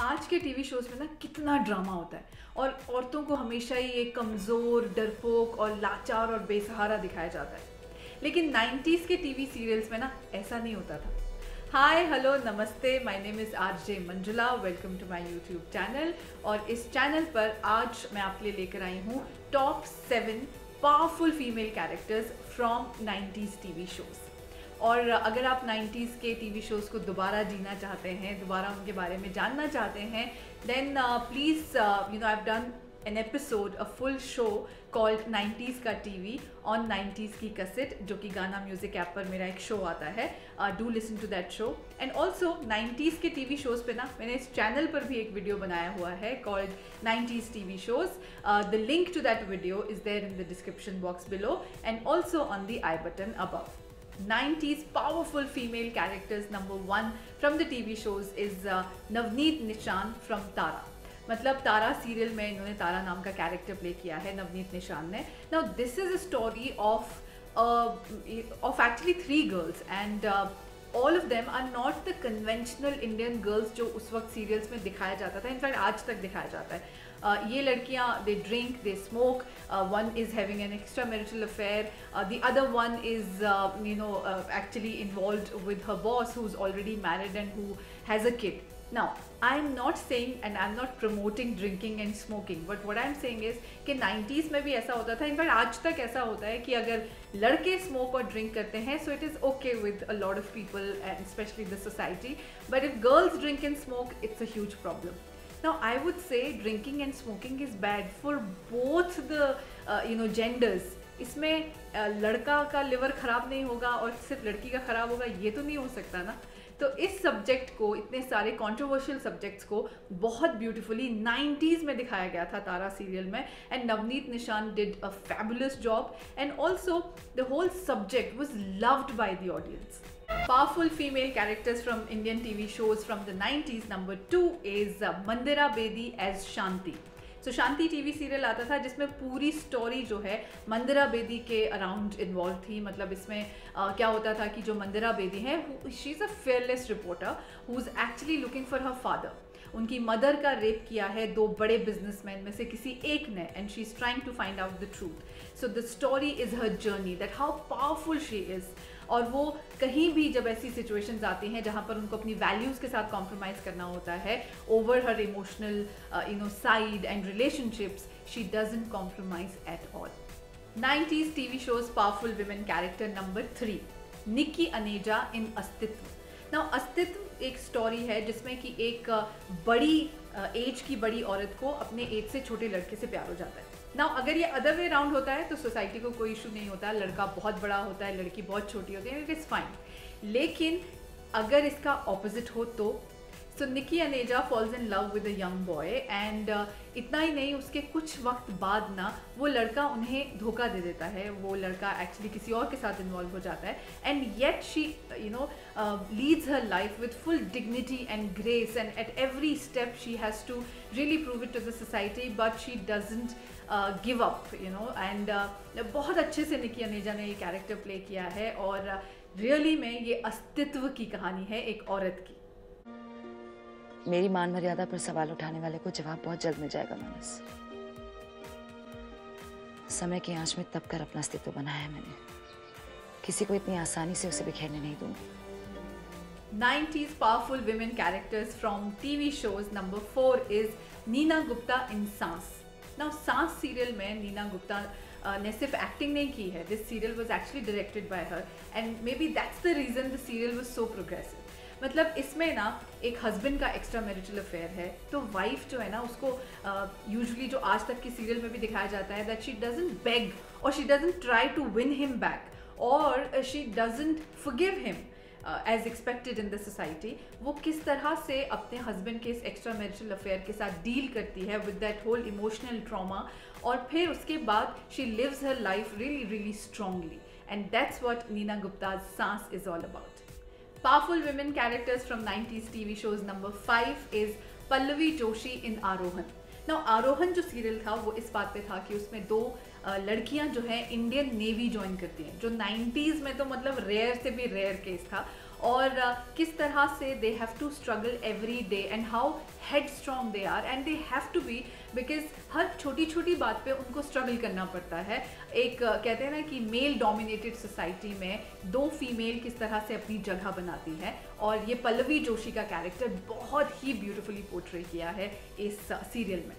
आज के TV shows में ना कितना ड्रामा होता है और औरतों को हमेशा ही एक कमज़ोर, डरपोक और लाचार और बेसहारा दिखाया जाता है। लेकिन 90s के टीवी सीरियल्स में ना ऐसा नहीं होता था। हाय हेलो नमस्ते, my name is RJ Manjula, welcome to my YouTube channel. और इस चैनल पर आज मैं आपके लिए लेकर आई हूँ top 7 powerful female characters from 90s TV shows. और अगर आप 90s के टीवी शोज़ को दोबारा जीना चाहते हैं, दोबारा उनके बारे में जानना चाहते हैं, then please I have done an episode, a full show called 90s का टीवी ऑन 90s की कैसेट, जो कि गाना म्यूजिक ऐप पर मेरा एक शो आता है। Do listen to that show. And also 90s के टीवी शोज़ पे ना मैंने इस चैनल पर भी एक वीडियो बनाया हुआ है called 90s TV shows. The link to that video is there in the description box below and also on the i button above. 90s powerful female characters number 1 from the TV shows is Navneet निशान from तारा। मतलब तारा serial में इन्होंने तारा नाम का character play किया है नवनीत निशान ने। Now this is a story of actually 3 girls and all of them are not the conventional Indian girls जो उस वक्त सीरियल्स में दिखाया जाता था, इनफैक्ट आज तक दिखाया जाता है। ये लड़कियाँ they drink, they smoke, one is having an extra marital affair, the other one is actually involved with her boss who is already married and who has a kid. Now, I'm not saying and I'm not promoting drinking and smoking, but what I'm saying is कि 90s में भी ऐसा होता था, in fact आज तक ऐसा होता है कि अगर लड़के स्मोक और ड्रिंक करते हैं so it is okay with a lot of people and especially the society, but if girls drink and smoke, it's a huge problem. Now, I would say drinking and smoking is bad for both the genders. इसमें लड़का का liver ख़राब नहीं होगा और सिर्फ लड़की का ख़राब होगा, ये तो नहीं हो सकता ना। तो इस सब्जेक्ट को, इतने सारे कंट्रोवर्शियल सब्जेक्ट्स को बहुत ब्यूटीफुली 90s में दिखाया गया था तारा सीरियल में, and Navneet Nishan did a fabulous job and also the whole subject was loved by the audience. Powerful female characters from Indian TV shows from the 90s. Number 2 is Mandira Bedi as Shanti. So Shanti TV serial आता था जिसमें पूरी story जो है मंदिरा बेदी के around involve थी। मतलब इसमें क्या होता था कि जो मंदिरा बेदी है, she is a fearless reporter who is actually looking for her father. उनकी मदर का रेप किया है 2 बड़े बिजनेसमैन में से किसी एक ने, and she is trying to find out the truth. So the story is her journey, that how powerful she is. और वो कहीं भी जब ऐसी सिचुएशंस आती हैं जहाँ पर उनको अपनी वैल्यूज़ के साथ कॉम्प्रोमाइज़ करना होता है over her emotional side and relationships, she doesn't compromise at all. 90s TV shows powerful women character number 3, Nikki Aneja in Astitva. Now अस्तित्व एक स्टोरी है जिसमें कि एक बड़ी एज की बड़ी औरत को अपने एज से छोटे लड़के से प्यार हो जाता है। ना अगर ये अदर वे राउंड होता है तो सोसाइटी को कोई इशू नहीं होता, लड़का बहुत बड़ा होता है, लड़की बहुत छोटी होती है, इट इज़ फाइन। लेकिन अगर इसका ऑपोजिट हो तो so Nikki Aneja falls in love with a young boy and इतना ही नहीं, उसके कुछ वक्त बाद ना वो लड़का उन्हें धोखा दे देता है। वो लड़का एक्चुअली किसी और के साथ इन्वॉल्व हो जाता है and yet she leads her life with full dignity and grace and at every step she has to really prove it to the society, but she doesn't give up and बहुत अच्छे से निक्की अनेजा ने ये character play किया है और really में ये अस्तित्व की कहानी है एक औरत की। मेरी मान मर्यादा पर सवाल उठाने वाले को जवाब बहुत जल्द मिल जाएगा मानस। समय की आंच में तप कर अपना अस्तित्व बनाया है मैंने, किसी को इतनी आसानी से उसे बिखेरने नहीं दूंगी। 90s powerful women characters from TV shows. Number 4 is Neena Gupta in Saans. Now Saans serial में नीना गुप्ता ने सिर्फ एक्टिंग नहीं की है, this serial was actually directed by her and maybe that's the reason the serial was so progressive. मतलब इसमें ना एक हस्बैंड का एक्स्ट्रा मैरिटल अफेयर है, तो वाइफ जो है ना उसको यूजुअली जो आज तक की सीरियल में भी दिखाया जाता है दैट शी डजंट बेग और she doesn't try to win him back और she doesn't forgive him as expected in the society. वो किस तरह से अपने हस्बैंड के इस एक्स्ट्रा मैरिटल अफेयर के साथ डील करती है with that whole emotional trauma, और फिर उसके बाद she lives her life really really strongly, and that's what Neena Gupta's Saans is all about. Powerful women characters from 90s TV shows. Number 5 is Pallavi Joshi in Aarohan. Now आरोहन जो serial था वो इस बात पे था कि उसमें 2 लड़कियां जो हैं इंडियन नेवी ज्वाइन करती हैं, जो 90s में तो मतलब रेयर से भी रेयर केस था। और किस तरह से they have to struggle every day and how headstrong they are and they have to be, because हर छोटी छोटी बात पे उनको स्ट्रगल करना पड़ता है। एक कहते हैं ना कि मेल डोमिनेटेड सोसाइटी में दो फीमेल किस तरह से अपनी जगह बनाती है, और ये पल्लवी जोशी का कैरेक्टर बहुत ही ब्यूटीफुली पोर्ट्रे किया है इस सीरियल में।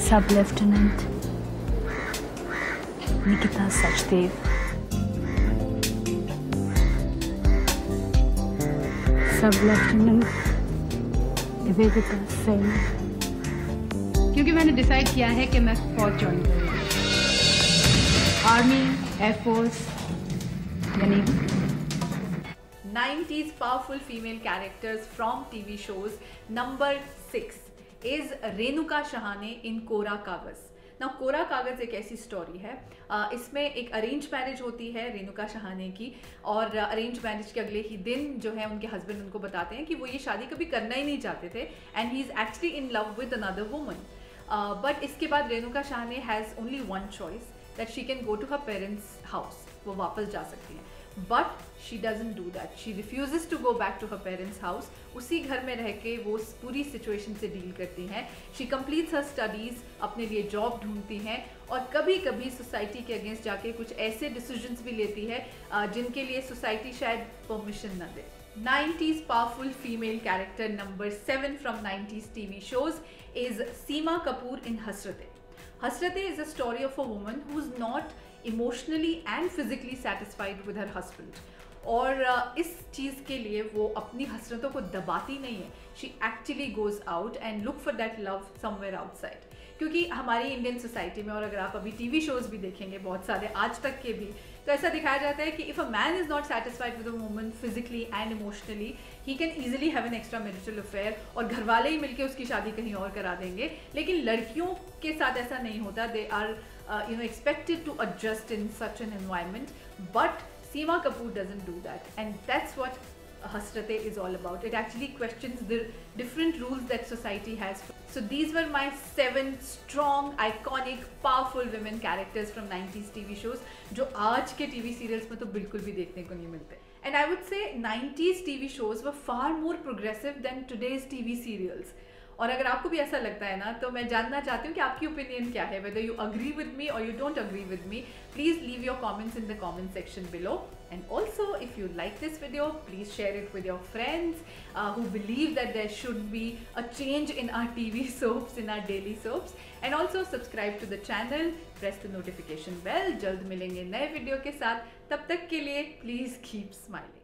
सब लेफ्टिनेंट निकिता सचदेव, सब लेफ्टिनेंट निवेदिता सिंह। क्योंकि मैंने डिसाइड किया है कि मैं फौज ज्वाइन करूँगी, आर्मी, एयरफोर्स या navy. 90s powerful female characters from TV shows. Number 6 is Renuka Shahane in Kora Kagaz. ना कोरा कागज एक ऐसी स्टोरी है, इसमें एक अरेंज मैरिज होती है रेणुका शहाने की, और अरेंज मैरिज के अगले ही दिन जो है उनके हस्बैंड उनको बताते हैं कि वो ये शादी कभी करना ही नहीं चाहते थे and he is actually in love with another woman. But इसके बाद Renuka Shahane has only one choice that she can go to her parents house, वो वापस जा सकती हैं। But she doesn't do that, she refuses to go back to her parents house. उसी घर में रह के वो उस पूरी सिचुएशन से डील करती हैं। शी कंप्लीट्स हर स्टडीज़, अपने लिए जॉब ढूंढती हैं, और कभी कभी सोसाइटी के अगेंस्ट जाके कुछ ऐसे डिसीजंस भी लेती है जिनके लिए सोसाइटी शायद परमिशन न दे। 90s powerful female character number 7 from 90s TV shows is Seema Kapoor in Hasratein. Hasratein is a story of a woman who is not emotionally and physically satisfied with her husband. और इस चीज़ के लिए वो अपनी हसरतों को दबाती नहीं है, she actually goes out and look for that love somewhere outside. क्योंकि हमारी इंडियन सोसाइटी में, और अगर आप अभी टीवी शोज भी देखेंगे बहुत सारे आज तक के भी, तो ऐसा दिखाया जाता है कि if a man is not satisfied with a woman physically and emotionally, he can easily have an extra marital affair, और घर वाले ही मिलकर उसकी शादी कहीं और करा देंगे। लेकिन लड़कियों के साथ ऐसा नहीं होता, they are expected to adjust in such an environment, but Seema Kapoor doesn't do that, and that's what Hasratein is all about. It actually questions the different rules that society has. So these were my 7 strong, iconic, powerful women characters from 90s TV shows, जो आज के TV serials में तो बिल्कुल भी देखने को नहीं मिलते। And I would say 90s TV shows were far more progressive than today's TV serials. और अगर आपको भी ऐसा लगता है ना, तो मैं जानना चाहती हूँ कि आपकी ओपिनियन क्या है, whether you agree with me or you don't agree with me. Please leave your comments in the comment section below. And also, if you like this video, please share it with your friends who believe that there should be a change in our TV soaps, in our daily soaps. And also subscribe to the channel, press the notification bell. जल्द मिलेंगे नए video के साथ, तब तक के लिए please keep smiling.